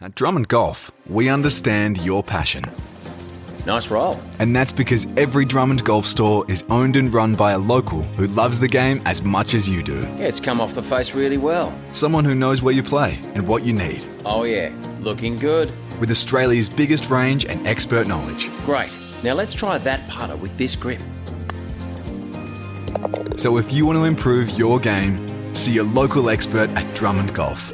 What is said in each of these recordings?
At Drummond Golf, we understand your passion. Nice roll. And that's because every Drummond Golf store is owned and run by a local who loves the game as much as you do. Yeah, it's come off the face really well. Someone who knows where you play and what you need. Oh yeah, looking good. With Australia's biggest range and expert knowledge. Great. Now let's try that putter with this grip. So if you want to improve your game, see your local expert at Drummond Golf.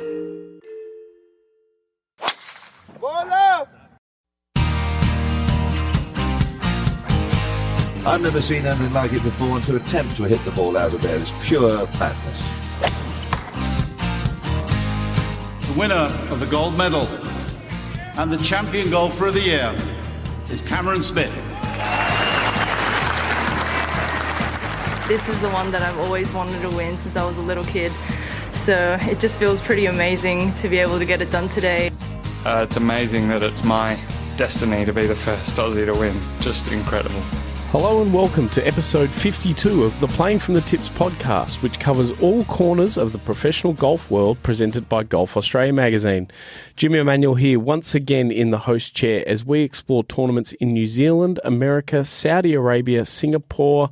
I've never seen anything like it before, and to attempt to hit the ball out of there is pure madness. The winner of the gold medal and the champion golfer of the year is Cameron Smith. This is the one that I've always wanted to win since I was a little kid. So it just feels pretty amazing to be able to get it done today. It's amazing that it's my destiny to be the first Aussie to win. Just incredible. Hello and welcome to episode 52 of the Playing from the Tips podcast, which covers all corners of the professional golf world, presented by Golf Australia magazine. Jimmy Emanuel here once again in the host chair as we explore tournaments in New Zealand, America, Saudi Arabia, Singapore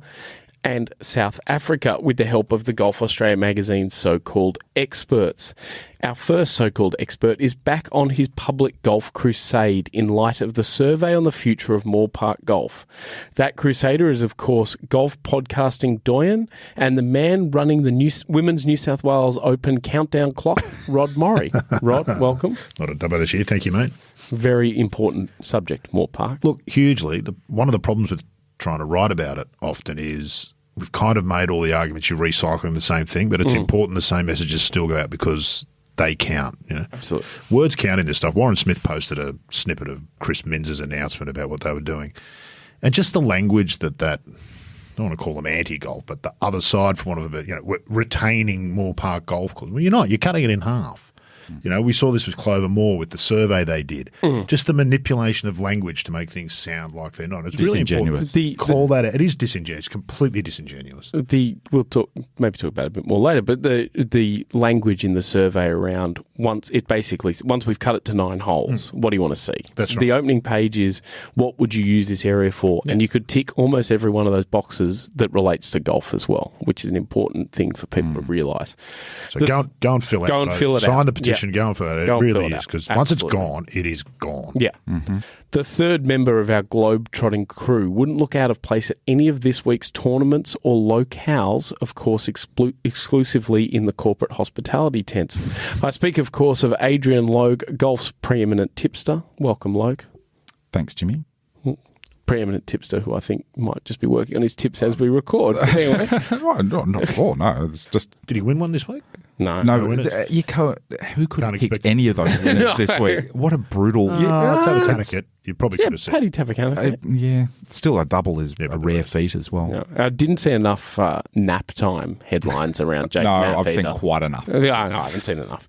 and South Africa with the help of the Golf Australia magazine's so-called experts. Our first so-called expert is back on his public golf crusade in light of the survey on the future of Moore Park Golf. That crusader is, of course, golf podcasting doyen and the man running the Women's New South Wales Open countdown clock, Rod Murray. Rod, welcome. Not a dubbo this year. Thank you, mate. Very important subject, Moore Park. Look, hugely. One of the problems with trying to write about it often is we've kind of made all the arguments you're recycling the same thing, but it's important the same messages still go out because they count. You know? Absolutely. Words count in this stuff. Warren Smith posted a snippet of Chris Minz's announcement about what they were doing. And just the language that I don't want to call them anti-golf, but the other side, for one of it, we're retaining Moore Park Golf Course. Well, you're not. You're cutting it in half. You know, we saw this with Clover Moore with the survey they did. Just the manipulation of language to make things sound like they're not. It's really important to call that out. It is disingenuous, completely disingenuous. We'll maybe talk about it a bit more later, but the language in the survey around once we've cut it to 9 holes, what do you want to see? That's right. The opening page is what would you use this area for? Yeah. And you could tick almost every one of those boxes that relates to golf as well, which is an important thing for people to realise. So go and fill out. Sign the petition. Go and fill it out. It really is, because once it's gone, it is gone. Yeah. The third member of our globe-trotting crew wouldn't look out of place at any of this week's tournaments or locales, of course, exclusively in the corporate hospitality tents. I speak, of course, of Adrian Logue, golf's preeminent tipster. Welcome, Logue. Thanks, Jimmy. Preeminent tipster who I think might just be working on his tips as we record. Anyway. Not at all, no. It's just... Did he win one this week? No. Who could have picked any of those winners this week? What a brutal... Tavakanaket. You probably could have said. Paddy Tavakanaket. Still a double is a rare feat as well. No, I didn't see enough nap time headlines around Jake Knapp I've either. seen quite enough. No, I haven't seen enough.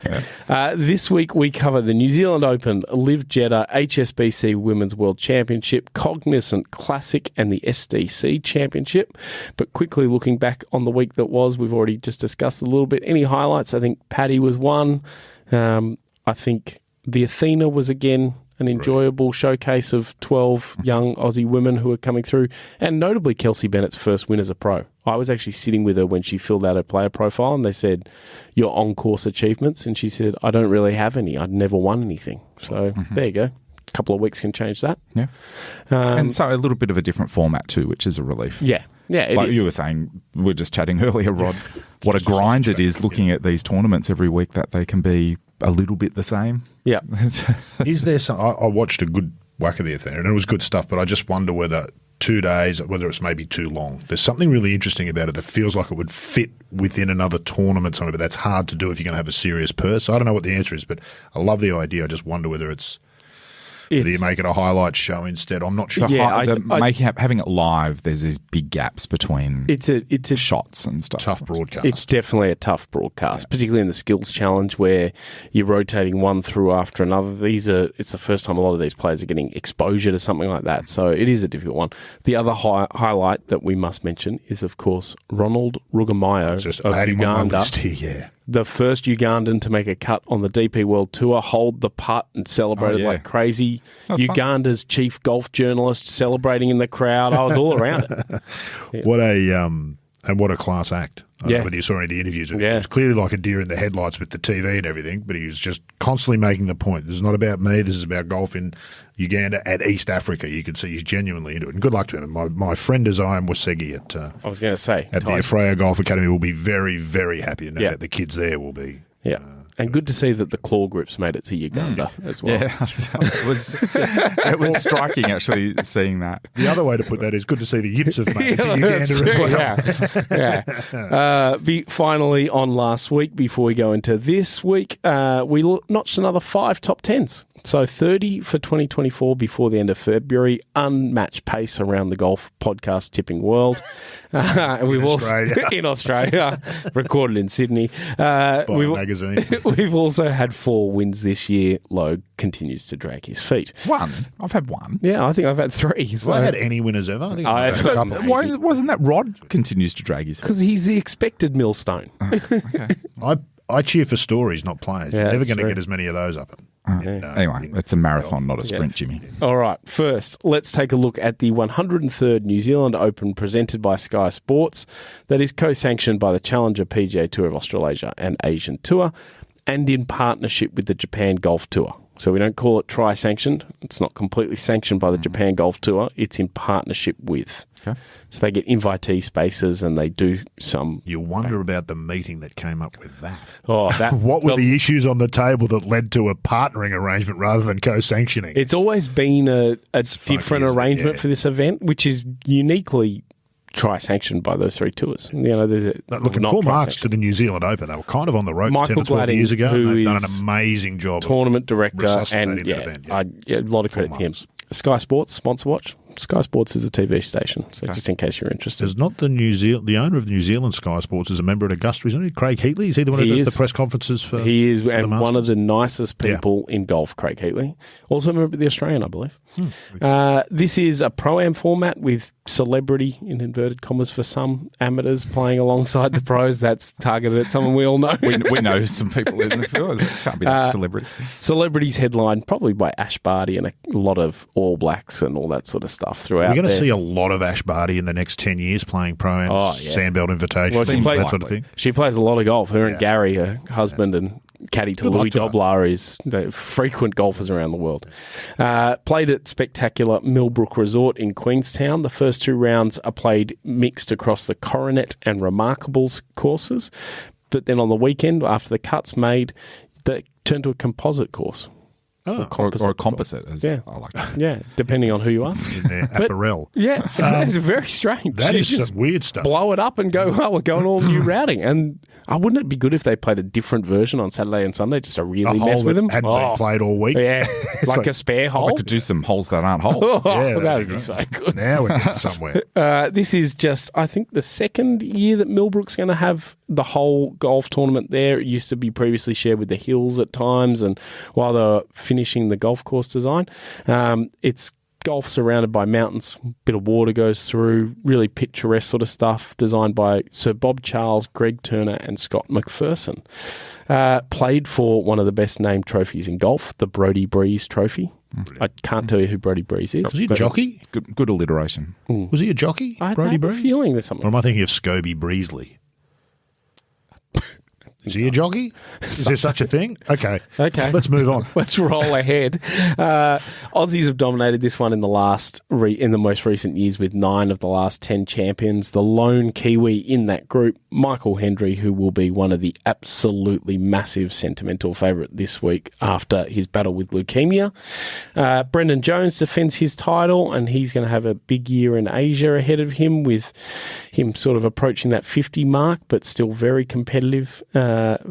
Yeah. This week we cover the New Zealand Open, LIV Jeddah, HSBC Women's World Championship, Cognizant Classic and the SDC Championship. But quickly looking back on the week that was, we've already just discussed a little bit. Any highlights? I think Paddy was one. I think the Athena was again an enjoyable showcase of 12 young Aussie women who are coming through, and notably Kelsey Bennett's first win as a pro. I was actually sitting with her when she filled out her player profile and they said, your on-course achievements, and she said, I don't really have any. I'd never won anything. So there you go. A couple of weeks can change that. Yeah. And so a little bit of a different format too, which is a relief. Yeah. Yeah, like you were saying, we were just chatting earlier, Rod, what a grind it is looking at these tournaments every week that they can be a little bit the same. Yeah. Is there some... I watched a good whack of the Athena and it was good stuff, but I just wonder whether 2 days, whether it's maybe too long. There's something really interesting about it that feels like it would fit within another tournament somewhere, but that's hard to do if you're going to have a serious purse. I don't know what the answer is, but I love the idea. I just wonder whether it's... Do you make it a highlight show instead? I'm not sure. Having it live, there's these big gaps between it's a shots and stuff. Tough broadcast. It's definitely a tough broadcast, particularly in the skills challenge where you're rotating one through after another. It's the first time a lot of these players are getting exposure to something like that, so it is a difficult one. The other highlight that we must mention is, of course, Ronald Rugamayo of Uganda. the first Ugandan to make a cut on the DP World Tour, hold the putt and celebrated like crazy. Uganda's chief golf journalist celebrating in the crowd. I was all around it. Yeah. What a class act. I don't know whether you saw any of the interviews with him. It was clearly like a deer in the headlights with the TV and everything, but he was just constantly making the point. This is not about me. This is about golf in Uganda and East Africa. You could see he's genuinely into it. And good luck to him. My friend Isaiah Wasegi at I was going to say at the Afreya Golf Academy will be very, very happy. And that the kids there will be. Yeah. And good to see that the claw grips made it to Uganda as well. Yeah, it was striking actually seeing that. The other way to put that is good to see the yips have made it to Uganda as well. Finally, on last week, before we go into this week, we notched another 5 top 10s. So 30 for 2024 before the end of February. Unmatched pace around the golf podcast tipping world. In Australia, recorded in Sydney. Magazine. We've also had 4 wins this year. Logue continues to drag his feet. 1? I've had 1. Yeah, I think I've had 3. So. Well, I had any winners ever. I think I've had a couple. Why wasn't that Rod continues to drag his feet? Because he's the expected millstone. Okay. I cheer for stories, not players. Yeah, You're never going to true. get as many of those up. Anyway, it's a marathon, not a sprint, Jimmy. All right. First, let's take a look at the 103rd New Zealand Open presented by Sky Sports that is co-sanctioned by the Challenger PGA Tour of Australasia and Asian Tour and in partnership with the Japan Golf Tour. So we don't call it tri-sanctioned. It's not completely sanctioned by the Japan Golf Tour. It's in partnership with. Okay. So they get invitee spaces and they do some... You wonder about the meeting that came up with that. What were the issues on the table that led to a partnering arrangement rather than co-sanctioning? It's always been a different arrangement for this event, which is uniquely tri-sanctioned by those 3 tours. You know, looking full marks to the New Zealand Open. They were kind of on the ropes Michael 10 or 12 years ago. They've done an is amazing job. Tournament director resuscitating and that event, a lot of credit to him. Sky Sports sponsor watch. Sky Sports is a TV station, so just in case you're interested. There's not the owner of New Zealand Sky Sports is a member at Augusta, isn't he? Craig Heatley? Is he the one who does the press conferences for? He is, and one of the nicest people in golf, Craig Heatley. Also a member of the Australian, I believe. This is a Pro-Am format with celebrity, in inverted commas for some, amateurs playing alongside the pros. That's targeted at someone we all know. we know some people in the field. It can't be that celebrity. Celebrities headlined probably by Ash Barty and a lot of All Blacks and all that sort of stuff throughout. We're going to see a lot of Ash Barty in the next 10 years playing Pro-Am, Sandbelt Invitations, that sort of thing. She plays a lot of golf. Her and Gary, her husband and caddy to Louis Doblar, is frequent golfers around the world. Played at spectacular Millbrook Resort in Queenstown. The first 2 rounds are played mixed across the Coronet and Remarkables courses. But then on the weekend, after the cut's made, they turned to a composite course. Or a composite, as I like to. Yeah, depending on who you are. In their apparel. Yeah, it's very strange. That is some weird stuff. Blow it up and go, we're going all new routing. And wouldn't it be good if they played a different version on Saturday and Sunday just to really mess with them? Hadn't been played all week. Yeah, like a spare hole. I could do some holes that aren't holes. That would be so good. Now we're getting somewhere. This is just, I think, the second year that Millbrook's going to have the whole golf tournament there. It used to be previously shared with the Hills at times, and while they were finishing the golf course design, it's golf surrounded by mountains, a bit of water goes through, really picturesque sort of stuff, designed by Sir Bob Charles, Greg Turner and Scott McPherson. Played for one of the best named trophies in golf, the Brodie Breeze Trophy. I can't tell you who Brodie Breeze is. Was he a jockey? Good alliteration. Was he a jockey? I Brodie have a Breeze? feeling there's something. Or am I thinking of Scobie Breesley? Is he a jockey? Is there such a thing? Okay. Let's move on. Let's roll ahead. Aussies have dominated this one in the most recent years with 9 of the last 10 champions. The lone Kiwi in that group, Michael Hendry, who will be one of the absolutely massive sentimental favourite this week after his battle with leukemia. Brendan Jones defends his title, and he's going to have a big year in Asia ahead of him, with him sort of approaching that 50 mark, but still very competitive.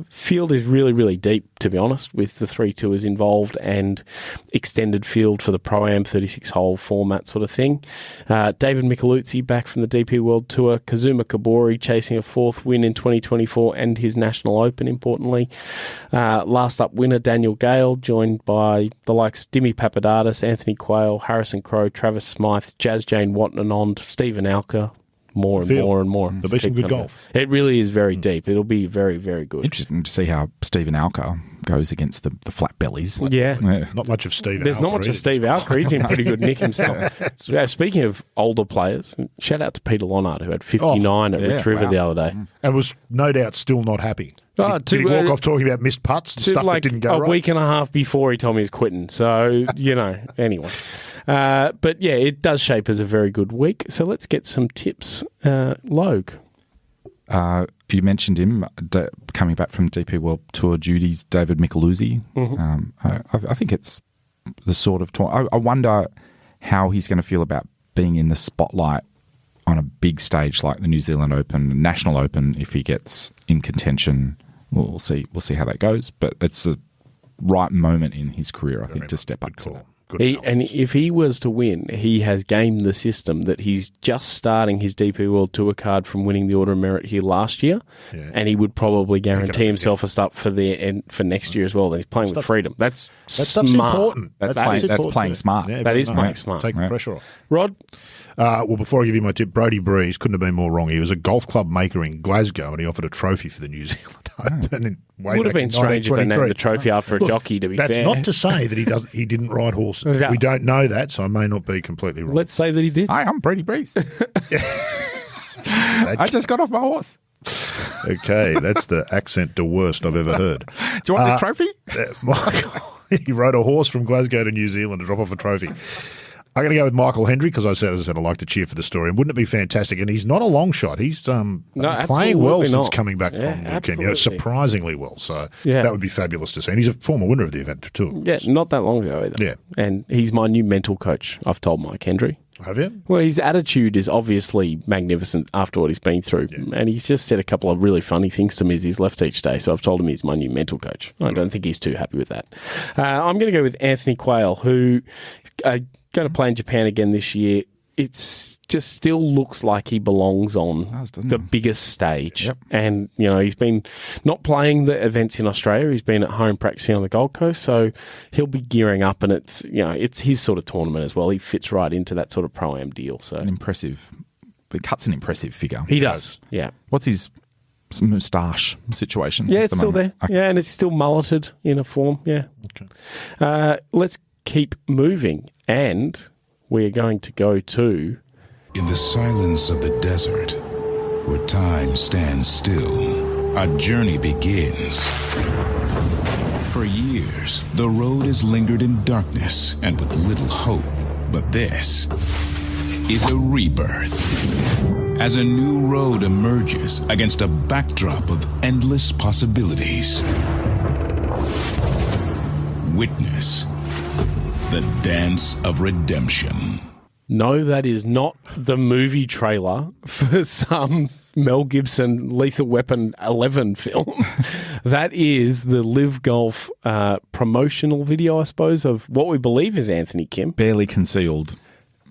Field is really, really deep, to be honest, with the 3 tours involved and extended field for the Pro-Am 36-hole format sort of thing. David Micheluzzi back from the DP World Tour. Kazuma Kabori chasing a 4th win in 2024 and his National Open, importantly. Last up winner, Daniel Gale, joined by the likes of Dimi Papadakis, Anthony Quayle, Harrison Crowe, Travis Smythe, Jazz Jane Wattenanond, Stephen Alker, more and Field. more and more. There'll be some good golf. It really is very deep. It'll be very, very good. Interesting to see how Stephen Alker goes against the flat bellies. Yeah. Not much of Steve. There's not much of Steve Alker. He's in pretty good nick himself. Yeah, speaking of older players, shout out to Peter Lonard, who had 59 at Rich River the other day. And was no doubt still not happy. Did he walk off talking about missed putts and stuff that didn't go right? A week and a half before he told me he's quitting. So, anyway. But yeah, it does shape as a very good week. So let's get some tips. Logue. You mentioned him coming back from DP World Tour duties, David Micheluzzi. I think it's the sort of tour. I wonder how he's going to feel about being in the spotlight on a big stage like the New Zealand Open, National Open. If he gets in contention, we'll see. We'll see how that goes. But it's the right moment in his career, I think, to step up to that. And if he was to win, he has gamed the system that he's just starting his DP World Tour card from winning the Order of Merit here last year, and he would probably guarantee himself a start for next year as well. Then he's playing with freedom. That's stuff's smart. important. That's playing smart. Yeah, that is playing smart. Take the pressure off. Rod? Well, before I give you my tip, Brodie Breeze couldn't have been more wrong. He was a golf club maker in Glasgow, and he offered a trophy for the New Zealand Open. Would have been strange if they named the trophy after a jockey, to be fair. That's not to say that he didn't ride horses. Yeah. We don't know that, so I may not be completely wrong. Let's say that he did. Hi, I'm Brodie Breeze. I just got off my horse. Okay, that's the accent the worst I've ever heard. Do you want the trophy? He rode a horse from Glasgow to New Zealand to drop off a trophy. I'm going to go with Michael Hendry because as I said, I like to cheer for the story. And wouldn't it be fantastic? And he's not a long shot. He's playing well since coming back from weekend. Surprisingly well. So that would be fabulous to see. And he's a former winner of the event too. Yeah, not that long ago either. Yeah. And he's my new mental coach, I've told Mike Hendry. Have you? Well, his attitude is obviously magnificent after what he's been through. Yeah. And he's just said a couple of really funny things to me as he's left each day. So I've told him he's my new mental coach. I don't think he's too happy with that. I'm going to go with Anthony Quayle, who going to play in Japan again this year. It's just still looks like he belongs on the biggest stage. Yep. And, he's been not playing the events in Australia. He's been at home practicing on the Gold Coast. So he'll be gearing up, and it's his sort of tournament as well. He fits right into that sort of Pro-Am deal. So It cuts an impressive figure. He does, yeah. What's his moustache situation? Yeah, it's still there. Okay. Yeah, and it's still mulleted in a form. Yeah. Okay. Let's keep moving, and we are going to go to... In the silence of the desert, where time stands still, a journey begins. For years, the road has lingered in darkness and with little hope. But this is a rebirth. As a new road emerges against a backdrop of endless possibilities. Witness the Dance of Redemption. No, that is not the movie trailer for some Mel Gibson Lethal Weapon 11 film. That is the LIV Golf promotional video, I suppose, of what we believe is Anthony Kim. Barely concealed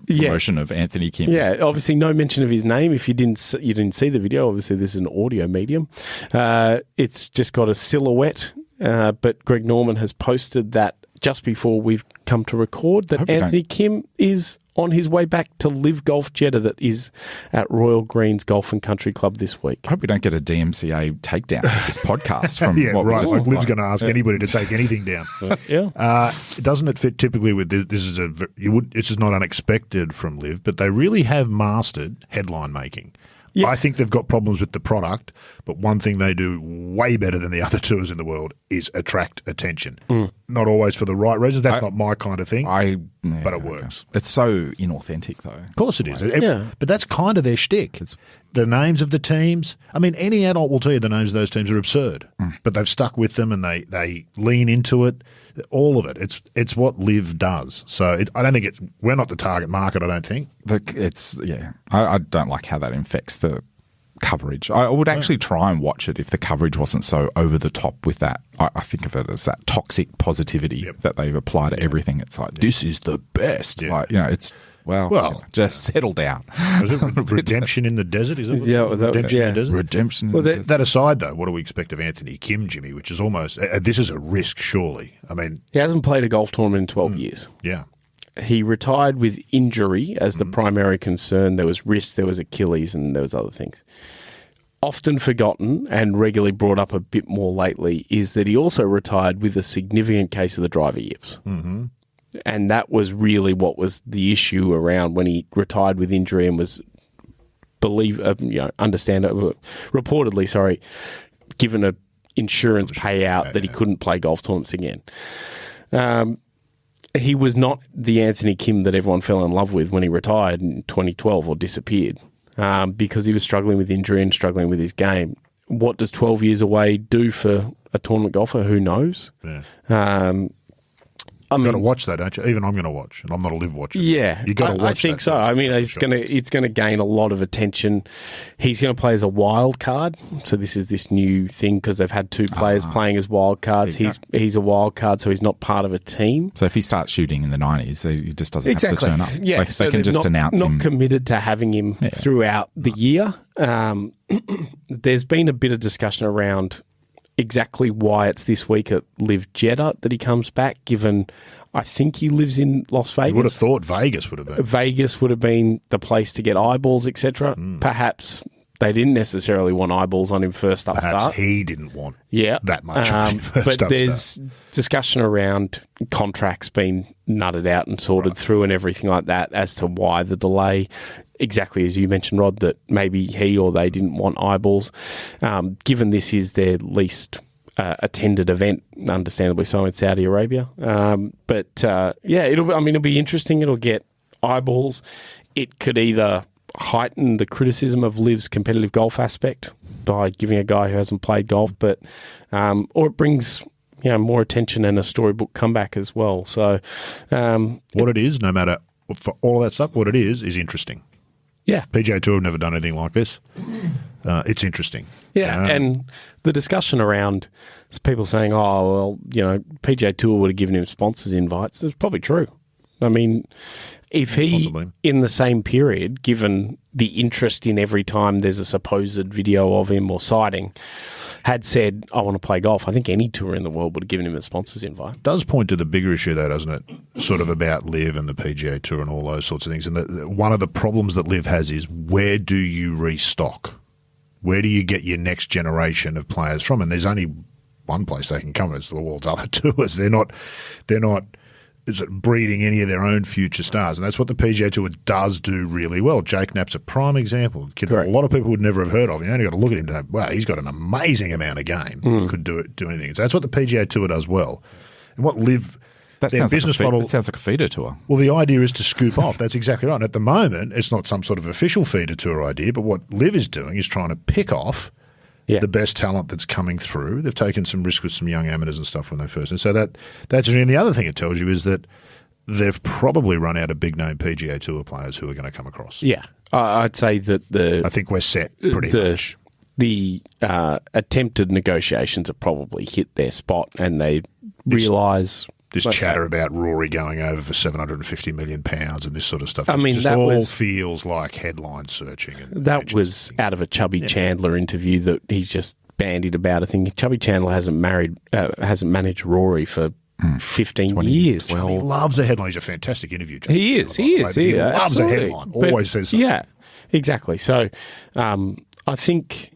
promotion of Anthony Kim. Yeah, obviously no mention of his name. If you didn't see the video, obviously this is an audio medium. It's just got a silhouette, but Greg Norman has posted that just before we've come to record that Anthony Kim is on his way back to LIV Golf Jeddah, that is at Royal Greens Golf and Country Club this week. I hope we don't get a DMCA takedown of this podcast from what we just like LIV's going to ask anybody to take anything down. Doesn't it fit typically with this? This is not unexpected from LIV, but they really have mastered headline making. Yeah. I think they've got problems with the product, but one thing they do way better than the other tours in the world is attract attention. Not always for the right reasons. That's not my kind of thing, but it works. It's so inauthentic, though. Of course it is. But that's kind of their shtick. The names of the teams. I mean, any adult will tell you the names of those teams are absurd, but they've stuck with them and they lean into it. All of it. It's what LIV does. So I don't think we're not the target market, I don't think. I don't like how that infects the coverage. I would actually try and watch it if the coverage wasn't so over the top with that. I think of it as that toxic positivity that they apply to everything. It's like, this is the best. Like, it's... Well, just settle down. Was it Redemption in the Desert? Is it? Redemption in the Desert? Redemption. That aside, though, what do we expect of Anthony Kim, Jimmy? Which is almost this is a risk, surely. I mean, he hasn't played a golf tournament in 12 years. Yeah, he retired with injury as the primary concern. There was wrist, there was Achilles, and there was other things. Often forgotten and regularly brought up a bit more lately is that he also retired with a significant case of the driver yips. Mm-hmm. And that was really what was the issue around when he retired with injury and was reportedly, given a insurance payout that he couldn't play golf tournaments again. He was not the Anthony Kim that everyone fell in love with when he retired in 2012 or disappeared. Because he was struggling with injury and struggling with his game. What does 12 years away do for a tournament golfer? Who knows? Yeah. You've got to watch that, don't you? Even I'm going to watch, and I'm not a LIV watcher. Yeah, you got to watch. I think so. I mean, it's going to gain a lot of attention. He's going to play as a wild card. So this is this new thing because they've had two players playing as wild cards. He's a wild card, so he's not part of a team. So if he starts shooting in the 90s, he just doesn't have to turn up. Yeah, so they can just announce him. Not committed to having him throughout the year. There's been a bit of discussion around exactly why it's this week at LIV Jeddah that he comes back, given I think he lives in Las Vegas. You would have thought Vegas would have been. Vegas would have been the place to get eyeballs, etc. Perhaps they didn't necessarily want eyeballs on him first up start. Perhaps he didn't want that much on him first but there's discussion around contracts being nutted out and sorted through and everything like that as to why the delay. Exactly as you mentioned, Rod, that maybe he or they didn't want eyeballs. Given this is their least attended event, understandably so, in Saudi Arabia. It'll be interesting. It'll get eyeballs. It could either heighten the criticism of LIV's competitive golf aspect by giving a guy who hasn't played golf, or it brings more attention and a storybook comeback as well. So, what it is, no matter for all that stuff, what it is interesting. Yeah. PGA Tour have never done anything like this. It's interesting. Yeah, and the discussion around people saying, PGA Tour would have given him sponsors invites, is probably true. I mean, if he, in the same period, given the interest in every time there's a supposed video of him or sighting, had said, I want to play golf, I think any tour in the world would have given him a sponsor's invite. It does point to the bigger issue, though, doesn't it? Sort of about LIV and the PGA Tour and all those sorts of things. And one of the problems that LIV has is, where do you restock? Where do you get your next generation of players from? And there's only one place they can come, and it's the world's other tours. They're not breeding any of their own future stars, and that's what the PGA Tour does do really well. Jake Knapp's a prime example. A lot of people would never have heard of. You only got to look at him to know, wow, he's got an amazing amount of game. Could do anything. So that's what the PGA Tour does well. And what LIV, their business model, it sounds like a feeder tour. Well, the idea is to scoop off. That's exactly right. And at the moment, it's not some sort of official feeder tour idea, but what LIV is doing is trying to pick off the best talent that's coming through. They've taken some risk with some young amateurs and stuff when they first. And so that's and the other thing it tells you is that they've probably run out of big name PGA Tour players who are going to come across. Yeah, I'd say that I think we're set pretty much. The attempted negotiations have probably hit their spot, and they realise. This chatter about Rory going over for £750 million and this sort of stuff. I mean, that all feels like headline searching. And that was out of a Chubby Chandler interview that he's just bandied about. I think Chubby Chandler hasn't managed Rory for 15 years. Well, he loves a headline. He's a fantastic interview. He is. He loves a headline. Always says so. Yeah, exactly. So I think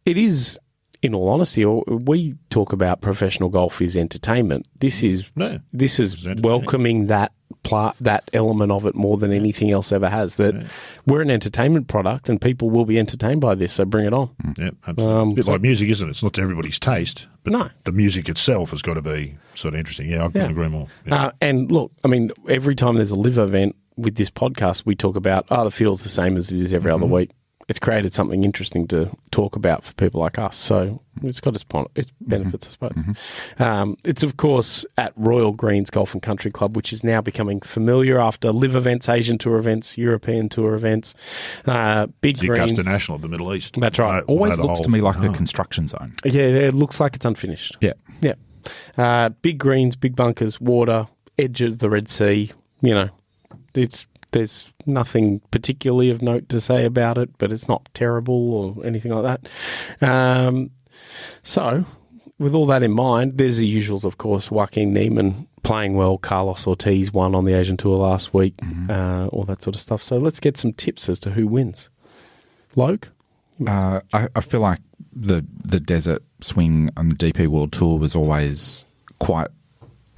it is. In all honesty, we talk about professional golf is entertainment. This is welcoming that element of it more than anything else ever has. That we're an entertainment product, and people will be entertained by this. So bring it on. Yeah, absolutely. It's a bit like music, isn't it? It's not to everybody's taste, but the music itself has got to be sort of interesting. Yeah, I couldn't agree more. Yeah. And look, I mean, every time there's a LIV event with this podcast, we talk about the field's the same as it is every other week. It's created something interesting to talk about for people like us. So it's got its benefits, I suppose. It's, of course, at Royal Greens Golf and Country Club, which is now becoming familiar after LIV events, Asian Tour events, European Tour events. Big Greens. Augusta National of the Middle East. That's right. Always looks to me like a construction zone. Yeah, it looks like it's unfinished. Yeah. Big greens, big bunkers, water, edge of the Red Sea. There's nothing particularly of note to say about it, but it's not terrible or anything like that. So with all that in mind, there's the usuals, of course. Joaquin Niemann playing well. Carlos Ortiz won on the Asian Tour last week. All that sort of stuff. So let's get some tips as to who wins. Logue? I feel like the desert swing on the DP World Tour was always quite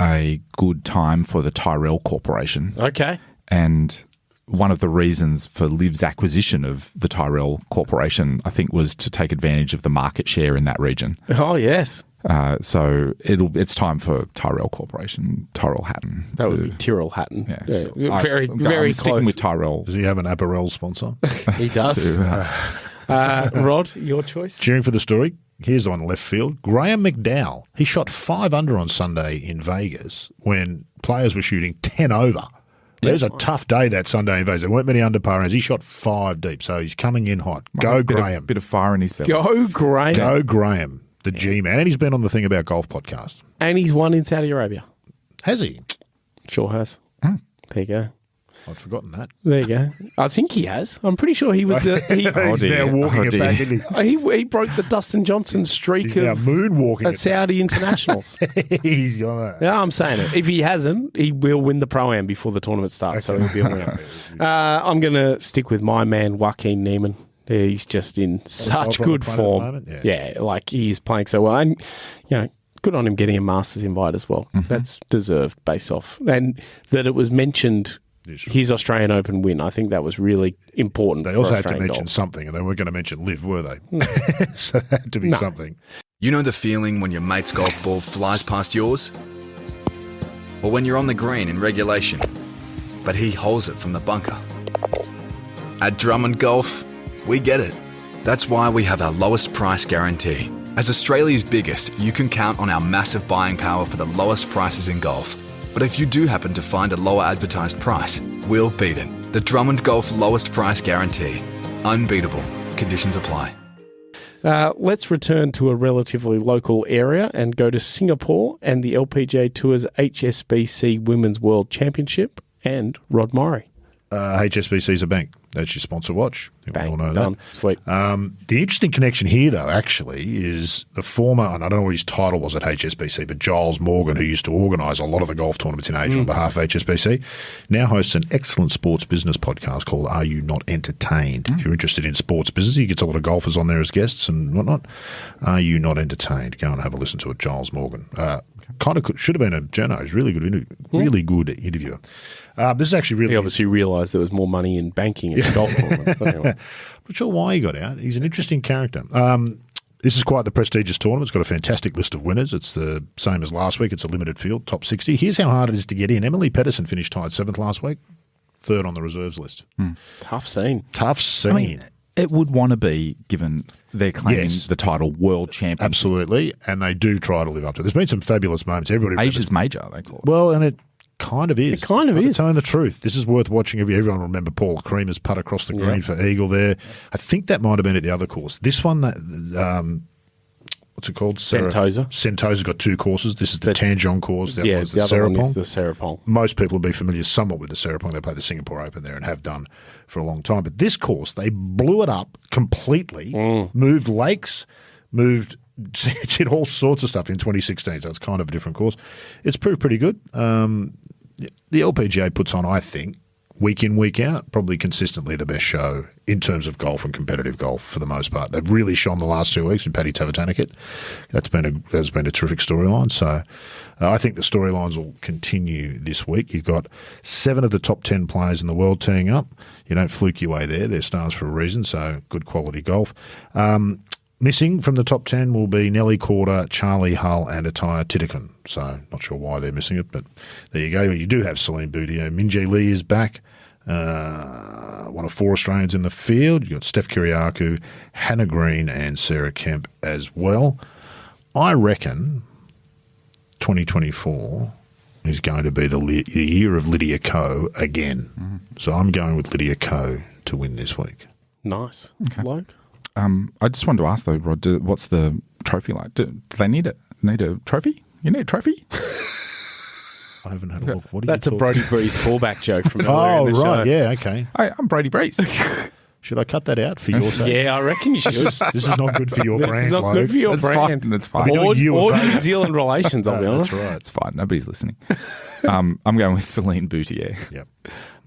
a good time for the Tyrrell Corporation. Okay. And one of the reasons for LIV's acquisition of the Tyrrell Corporation, I think, was to take advantage of the market share in that region. Oh, yes. So it's time for Tyrrell Corporation, Tyrrell Hatton. That would be Tyrrell Hatton. Yeah. So very I'm sticking close. with Tyrrell. Does he have an apparel sponsor? He does. Rod, your choice? Cheering for the story. Here's on left field. Graham McDowell. He shot 5 under on Sunday in Vegas when players were shooting 10 over. There's a tough day that Sunday in Vegas. There weren't many under par rounds. He shot 5 deep, so he's coming in hot. Go, Graham. Bit of fire in his belly. Go, Graham. Go, Graham, the G-man. And he's been on the Thing About Golf podcast. And he's won in Saudi Arabia. Has he? Sure has. There you go. I'd forgotten that. There you go. I think he has. I'm pretty sure he was the... He's now walking it back, isn't he? He broke the Dustin Johnson streak He's now of moonwalking at Saudi internationals. He's got it. Yeah, I'm saying it. If he hasn't, he will win the Pro-Am before the tournament starts, so he'll be a winner. I'm going to stick with my man, Joaquin Niemann. He's just in such good form. Yeah, like he's playing so well. And, you know, good on him getting a Masters invite as well. That's deserved based off. And that it was mentioned... his Australian Open win. I think that was really important. They also had to mention something, and they weren't going to mention LIV, were they? So that had to be something. You know the feeling when your mate's golf ball flies past yours? Or when you're on the green in regulation, but he holds it from the bunker? At Drummond Golf, we get it. That's why we have our lowest price guarantee. As Australia's biggest, you can count on our massive buying power for the lowest prices in golf. But if you do happen to find a lower advertised price, we'll beat it. The Drummond Golf lowest price guarantee. Unbeatable. Conditions apply. Let's return to a relatively local area and go to Singapore and the LPGA Tour's HSBC Women's World Championship and Rod Murray. HSBC's a bank. That's your sponsor watch. We all know done. that. Sweet. The interesting connection here, though, actually, is the former, and I don't know what his title was at HSBC, but Giles Morgan, who used to organise a lot of the golf tournaments in Asia on behalf of HSBC, now hosts an excellent sports business podcast called Are You Not Entertained? If you're interested in sports business, he gets a lot of golfers on there as guests and whatnot. Are You Not Entertained? Go and have a listen to it, Giles Morgan. Should have been a journo. He's really good interviewer. This is actually really... He obviously realised there was more money in banking in the golf tournament. But anyway. Not sure why he got out. He's an interesting character. This is quite the prestigious tournament. It's got a fantastic list of winners. It's the same as last week. It's a limited field, top 60. Here's how hard it is to get in. Emily Pedersen finished tied 7th last week, 3rd on the reserves list. Tough scene. Tough scene. I mean, it would want to be, given they're claiming the title world champion. Absolutely, and they do try to live up to it. There's been some fabulous moments. Everybody Asia's major, they call it. Well, and it kind of is. It kind of is. Telling the truth. This is worth watching. Everyone remember Paul Creamer's putt across the green for eagle there. I think that might have been at the other course. This one, what's it called? Sentosa. Sentosa's got 2 courses. This is the Tanjong course. The the other one is the Serapong. Most people will be familiar somewhat with the Serapong. They play the Singapore Open there and have done for a long time. But this course, they blew it up completely, moved lakes, did all sorts of stuff in 2016. So it's kind of a different course. It's proved pretty good. The LPGA puts on, I think, week in, week out, probably consistently the best show in terms of golf and competitive golf for the most part. They've really shone the last 2 weeks with Paddy Tavatanakit. That's been a terrific storyline. So I think the storylines will continue this week. You've got 7 of the top 10 players in the world teeing up. You don't fluke your way there. They're stars for a reason, so good quality golf. Missing from the top 10 will be Nelly Korda, Charlie Hull and Ataya Titikan. So not sure why they're missing it, but there you go. You do have Celine Boudreau. Minjee Lee is back. One of 4 Australians in the field. You've got Steph Kyriakou, Hannah Green and Sarah Kemp as well. I reckon 2024 is going to be the year of Lydia Ko again. So I'm going with Lydia Ko to win this week. Nice. Okay. Logue? I just wanted to ask though, Rod, what's the trophy like? Do they need a trophy? You need a trophy? I haven't had a look. What are That's you a Brody Breeze callback joke from earlier Oh, in the right. show. Yeah, okay. I'm Brody Breeze. Should I cut that out for your sake? Yeah, I reckon you should. This is not good for your brand, It's not good for your It's brand. fine. It's fine. Or You New are- Zealand relations, I'll be honest. That's right. It's fine. Nobody's listening. I'm going with Celine Boutier. Yep.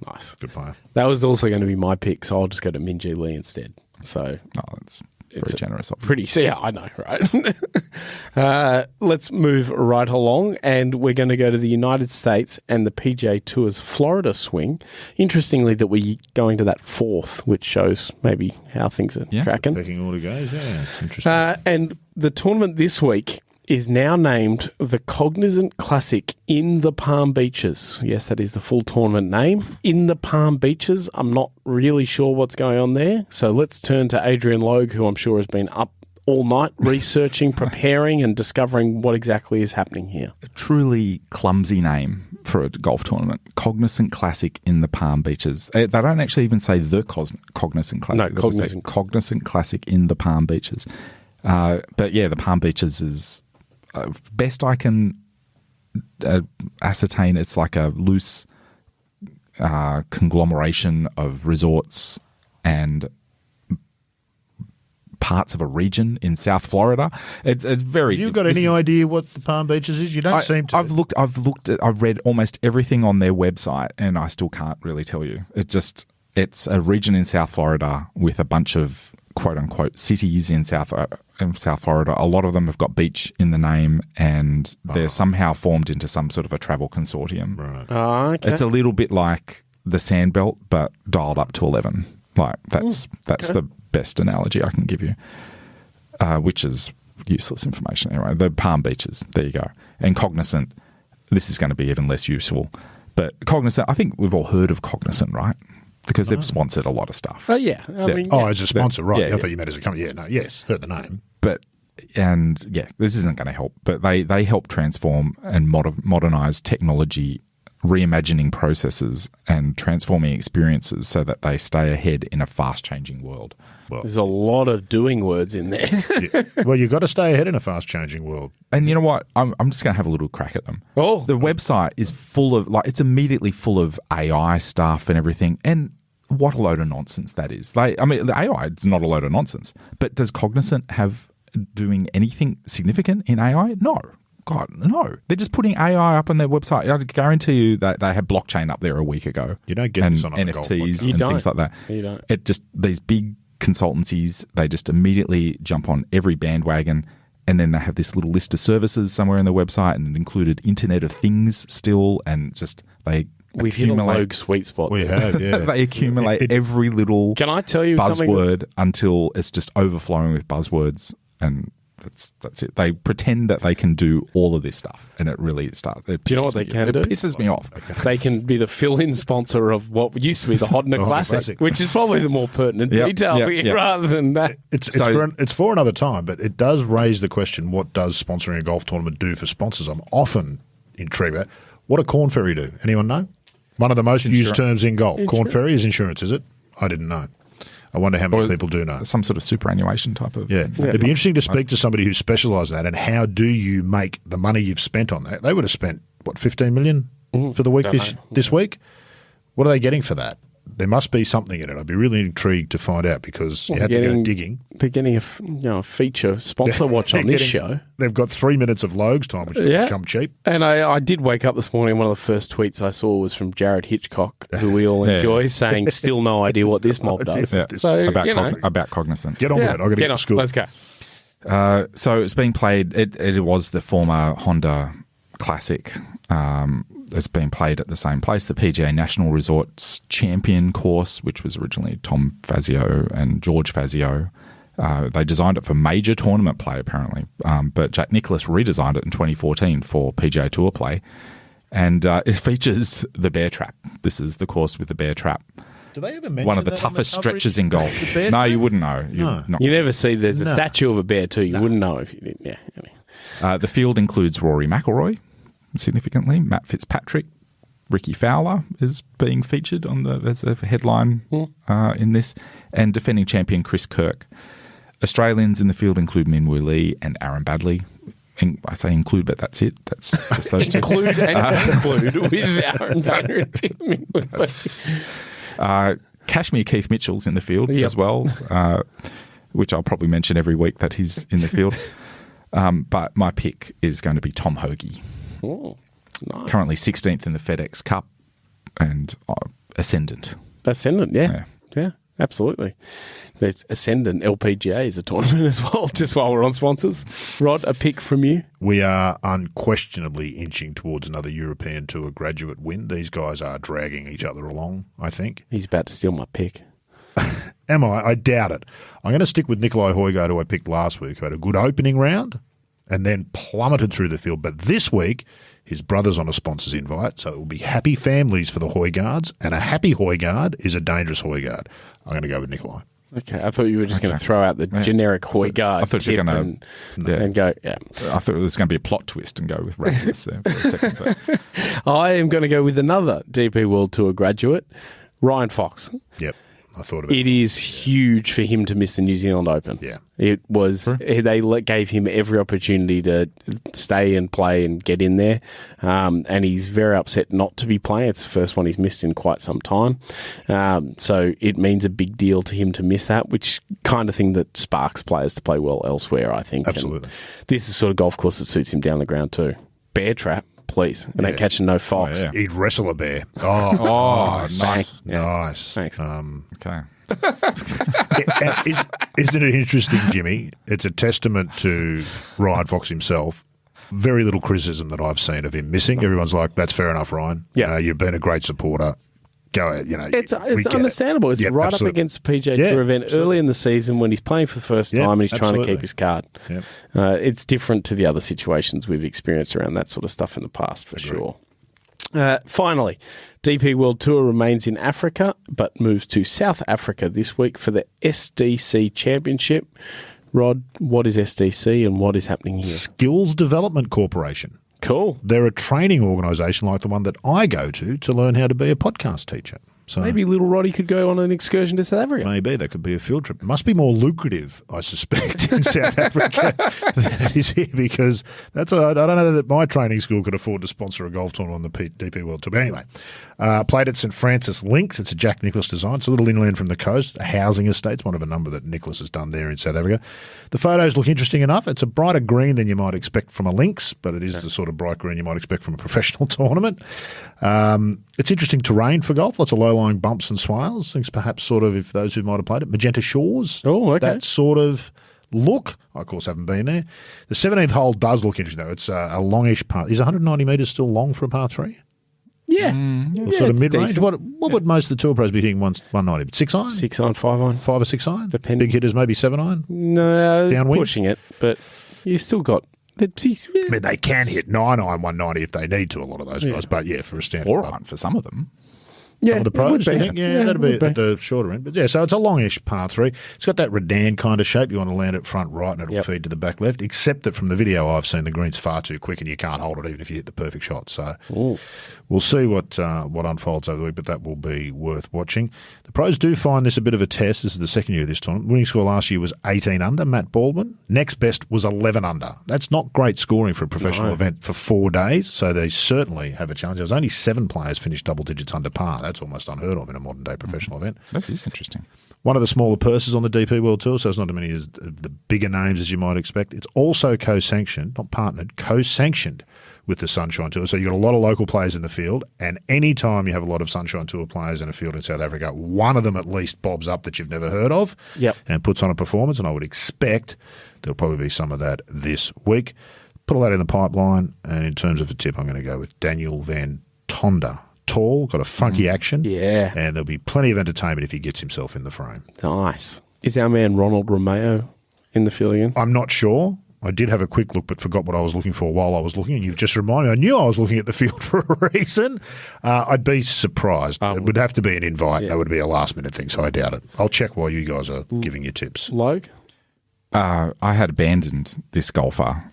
Nice. Good player. That was also going to be my pick, so I'll just go to Minjee Lee instead. So Oh, that's very generous of you. pretty. See, yeah, I know, right? Let's move right along, and we're going to go to the United States and the PGA Tour's Florida swing. Interestingly, that we're going to that fourth, which shows maybe how things are tracking. Pecking order goes, yeah. Interesting. And the tournament this week is now named the Cognizant Classic in the Palm Beaches. Yes, that is the full tournament name. In the Palm Beaches. I'm not really sure what's going on there. So let's turn to Adrian Logue, who I'm sure has been up all night researching, preparing, and discovering what exactly is happening here. A truly clumsy name for a golf tournament. Cognizant Classic in the Palm Beaches. They don't actually even say the Cognizant Classic. No, They just say Cognizant Classic in the Palm Beaches. But yeah, the Palm Beaches is... best I can ascertain, it's like a loose conglomeration of resorts and parts of a region in South Florida. It's very. Have you got any idea what the Palm Beaches is? You don't seem to. I've read almost everything on their website, and I still can't really tell you. It's a region in South Florida with a bunch of quote unquote cities in South Florida. A lot of them have got beach in the name, and they're somehow formed into some sort of a travel consortium. Right. Okay. It's a little bit like the Sandbelt, but dialed up to 11. Like that's the best analogy I can give you, which is useless information anyway. The Palm Beaches, there you go. And Cognizant, this is going to be even less useful. But Cognizant, I think we've all heard of Cognizant, right? Because they've sponsored a lot of stuff. Oh, yeah. I mean, Oh, as a sponsor, right. Yeah, I thought you meant as a company. Yeah, no, yes, heard the name. This isn't going to help, but they help transform and modernize technology, reimagining processes and transforming experiences so that they stay ahead in a fast-changing world. There's a lot of doing words in there. Yeah. Well, you've got to stay ahead in a fast-changing world. And you know what? I'm just going to have a little crack at them. Oh. The website is full of, it's immediately full of AI stuff and everything. And what a load of nonsense that is. The AI is not a load of nonsense. But does Cognizant have doing anything significant in AI? No. God, no. They're just putting AI up on their website. I guarantee you that they had blockchain up there a week ago. You don't get this on a golf NFTs podcast. and things like that. You don't. It just, these big consultancies, they just immediately jump on every bandwagon, and then they have this little list of services somewhere in the website, and it included Internet of Things still, and just We've hit a Logue sweet spot. We have, yeah. they accumulate every little Can I tell you something buzzword until it's just overflowing with buzzwords, and that's it. They pretend that they can do all of this stuff, and it really starts. Do you know what they can do? It pisses me off. They can be the fill-in sponsor of what used to be the Hodner Classic, which is probably the more pertinent detail rather than that. It's for another time, but it does raise the question, what does sponsoring a golf tournament do for sponsors? I'm often intrigued about what do Corn Ferry do? Anyone know? One of the most used terms in golf. Corn Ferry is insurance, is it? I didn't know. I wonder how many people do know. Some sort of superannuation type of... Yeah. It'd be interesting to speak to somebody who specialises in that, and how do you make the money you've spent on that? They would have spent, what, $15 million for the week this week? What are they getting for that? There must be something in it. I'd be really intrigued to find out, because you had to go digging. They're getting a feature sponsor watch on this show. They've got 3 minutes of Logue's time, which doesn't come cheap. And I did wake up this morning, one of the first tweets I saw was from Jared Hitchcock, who we all enjoy, saying, still no idea what this mob does. So, about Cognizant. Get on with it. I've got to get to school. Let's go. So it's being played, it was the former Honda Classic. It's been played at the same place, the PGA National Resorts Champion course, which was originally Tom Fazio and George Fazio. They designed it for major tournament play, apparently, but Jack Nicklaus redesigned it in 2014 for PGA Tour play, and it features the bear trap. This is the course with the bear trap. Do they ever mention one of the toughest stretches in golf? No, you wouldn't know. You never see there's a statue of a bear too. You wouldn't know if you didn't. Yeah. The field includes Rory McIlroy, significantly, Matt Fitzpatrick, Ricky Fowler is being featured as a headline in this, and defending champion Chris Kirk. Australians in the field include Minwoo Lee and Aaron Baddeley. I say include, but that's it. That's just those two. Include and conclude with Aaron Baddeley. Cashmere Keith Mitchell's in the field as well, which I'll probably mention every week that he's in the field. But my pick is going to be Tom Hoagie. Oh, nice. Currently 16th in the FedEx Cup and ascendant. Ascendant, yeah, absolutely. There's Ascendant LPGA is a tournament as well, just while we're on sponsors. Rod, a pick from you? We are unquestionably inching towards another European Tour graduate win. These guys are dragging each other along, I think. He's about to steal my pick. Am I? I doubt it. I'm going to stick with Nikolai Højgaard, who I picked last week, who had a good opening round and then plummeted through the field. But this week, his brother's on a sponsor's invite, so it will be happy families for the Højgaards, and a happy Højgaard is a dangerous Højgaard. I'm going to go with Nikolai. Okay, I thought you were just going to throw out the generic Højgaard. I thought you were going to and go. Yeah, I thought it was going to be a plot twist and go with Rasmus there for a second. But. I am going to go with another DP World Tour graduate, Ryan Fox. Yep, I thought about it. It is huge for him to miss the New Zealand Open. Yeah, it was. They gave him every opportunity to stay and play and get in there, and he's very upset not to be playing. It's the first one he's missed in quite some time, so it means a big deal to him to miss that, which kind of thing that sparks players to play well elsewhere, I think. Absolutely. And this is the sort of golf course that suits him down the ground too. Bear trap. Please. And ain't catching no fox. Oh, yeah. He'd wrestle a bear. Oh, nice. Yeah. Nice. Thanks. Okay. Isn't it interesting, Jimmy? It's a testament to Ryan Fox himself. Very little criticism that I've seen of him missing. Everyone's like, that's fair enough, Ryan. Yeah. You've been a great supporter. Go ahead. It's understandable. It's right up against the PGA Tour event early in the season when he's playing for the first time and he's trying to keep his card. Yep. It's different to the other situations we've experienced around that sort of stuff in the past, for sure. Finally, DP World Tour remains in Africa, but moves to South Africa this week for the SDC Championship. Rod, what is SDC and what is happening here? Skills Development Corporation. Cool. They're a training organisation like the one that I go to learn how to be a podcast teacher. So maybe little Roddy could go on an excursion to South Africa. Maybe that could be a field trip. It must be more lucrative, I suspect, in South Africa than it is here, because I don't know that my training school could afford to sponsor a golf tournament on the DP World Tour. But anyway, played at St Francis Links. It's a Jack Nicklaus design. It's a little inland from the coast, a housing estate. It's one of a number that Nicklaus has done there in South Africa. The photos look interesting enough. It's a brighter green than you might expect from a links, but it is the sort of bright green you might expect from a professional tournament. It's interesting terrain for golf, lots of low-lying bumps and swales, things perhaps sort of, if those who might have played it, Magenta Shores. Oh, okay. That sort of look. I, of course, haven't been there. The 17th hole does look interesting, though. It's a longish par. Is 190 metres still long for a par 3? Yeah. Sort of mid-range. Decent. What would most of the tour pros be hitting 190? 6 iron? 6 iron, 5 iron. 5 or 6 iron? Depending. Big hitters, maybe 7 iron? No, downwind? Pushing it, but you still got... I mean, they can hit 9 iron 190 if they need to, a lot of those guys. But, for a standard 4 iron for some of them. Some of the pros, you think? Yeah, that'd be at the shorter end. But yeah, so it's a longish par 3. It's got that Redan kind of shape. You want to land it front right and it'll feed to the back left, except that from the video I've seen, the green's far too quick and you can't hold it even if you hit the perfect shot. So we'll see what unfolds over the week, but that will be worth watching. The pros do find this a bit of a test. This is the second year of this tournament. Winning score last year was 18 under, Matt Baldwin. Next best was 11 under. That's not great scoring for a professional event for 4 days, so they certainly have a challenge. There was only 7 players finished double digits under par. That's almost unheard of in a modern-day professional event. That is interesting. One of the smaller purses on the DP World Tour, so it's not as many as the bigger names as you might expect. It's also co-sanctioned, not partnered, co-sanctioned with the Sunshine Tour. So you've got a lot of local players in the field, and any time you have a lot of Sunshine Tour players in a field in South Africa, one of them at least bobs up that you've never heard of and puts on a performance, and I would expect there'll probably be some of that this week. Put all that in the pipeline, and in terms of a tip, I'm going to go with Daniel Van Tonder. Tall, got a funky action. Yeah. And there'll be plenty of entertainment if he gets himself in the frame. Nice. Is our man Ronald Romeo in the field again? I'm not sure. I did have a quick look, but forgot what I was looking for while I was looking, and you've just reminded me. I knew I was looking at the field for a reason. I'd be surprised. It would have to be an invite. That would be a last-minute thing, so I doubt it. I'll check while you guys are giving your tips. Logue? I had abandoned this golfer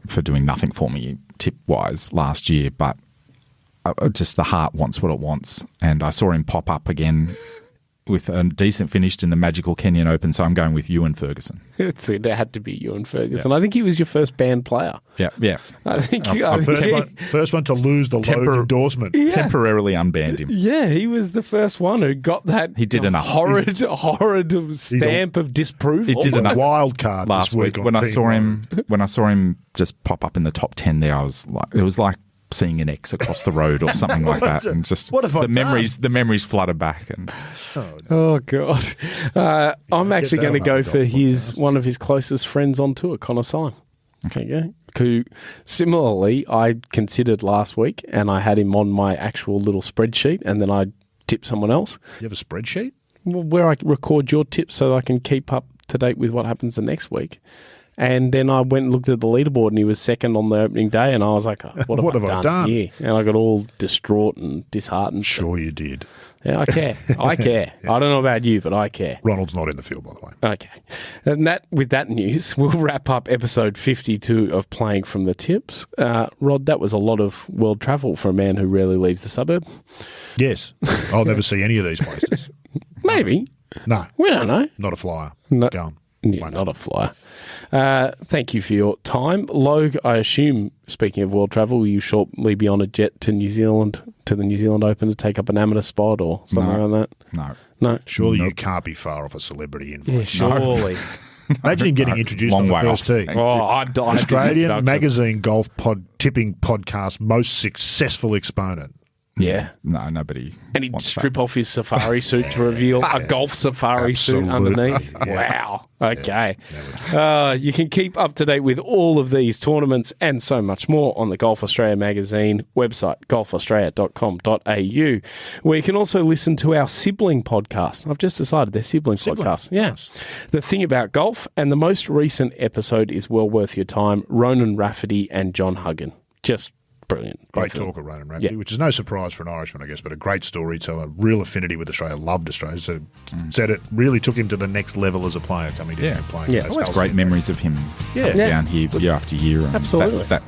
for doing nothing for me tip-wise last year, but just the heart wants what it wants, and I saw him pop up again with a decent finish in the magical Kenyan Open, so I'm going with Ewan Ferguson. There had to be Ewan Ferguson. I think he was your first banned player. Yeah. I think First one to lose the loan endorsement. Temporarily unbanned him. Yeah, he was the first one who got that. He did enough. horrid stamp of disapproval. He did enough wild card last this week when on I saw Team him. When I saw him just pop up in the top 10 there, it was like seeing an ex across the road or something like that, and just what have I done? The memories flooded back. And oh god, I'm actually going to go for one of his closest friends on tour, Connor Syme. Okay, who similarly I considered last week, and I had him on my actual little spreadsheet, and then I tipped someone else. You have a spreadsheet where I record your tips so that I can keep up to date with what happens the next week. And then I went and looked at the leaderboard, and he was second on the opening day, and I was like, what have I done here? And I got all distraught and disheartened. Sure you did. Yeah, I care. I care. Yeah. I don't know about you, but I care. Ronald's not in the field, by the way. Okay. And with that news, we'll wrap up episode 52 of Playing from the Tips. Rod, that was a lot of world travel for a man who rarely leaves the suburb. Yes. I'll never see any of these places. Maybe. No. We don't know. Not a flyer. No. Go on. Yeah, not a flyer. Thank you for your time. Logue, I assume, speaking of world travel, will you shortly be on a jet to New Zealand, to the New Zealand Open to take up an amateur spot or something like that? No. Surely you can't be far off a celebrity invite. Yeah, surely. Imagine him getting introduced on the first tee. Australian Magazine Golf Tipping Podcast most successful exponent. Yeah. No, nobody. And he'd strip off his safari suit to reveal a golf safari suit underneath. Wow. Okay. You can keep up to date with all of these tournaments and so much more on the Golf Australia magazine website, golfaustralia.com.au, where you can also listen to our sibling podcast. I've just decided they're sibling podcasts. Yeah. Nice. The Thing About Golf, and the most recent episode is well worth your time. Ronan Rafferty and John Huggan. Just brilliant. Great talker, Ronan Rafferty, which is no surprise for an Irishman, I guess, but a great storyteller, real affinity with Australia, loved Australia. So said it really took him to the next level as a player coming in and playing. Yeah, always great memories of him down here year after year. Absolutely. That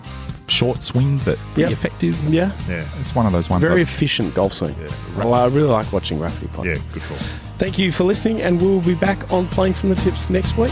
short swing, but pretty effective. Yeah. It's one of those ones. Very efficient golf swing. Yeah. Well, I really like watching Rafferty play. Yeah, good call. Thank you for listening, and we'll be back on Playing from the Tips next week.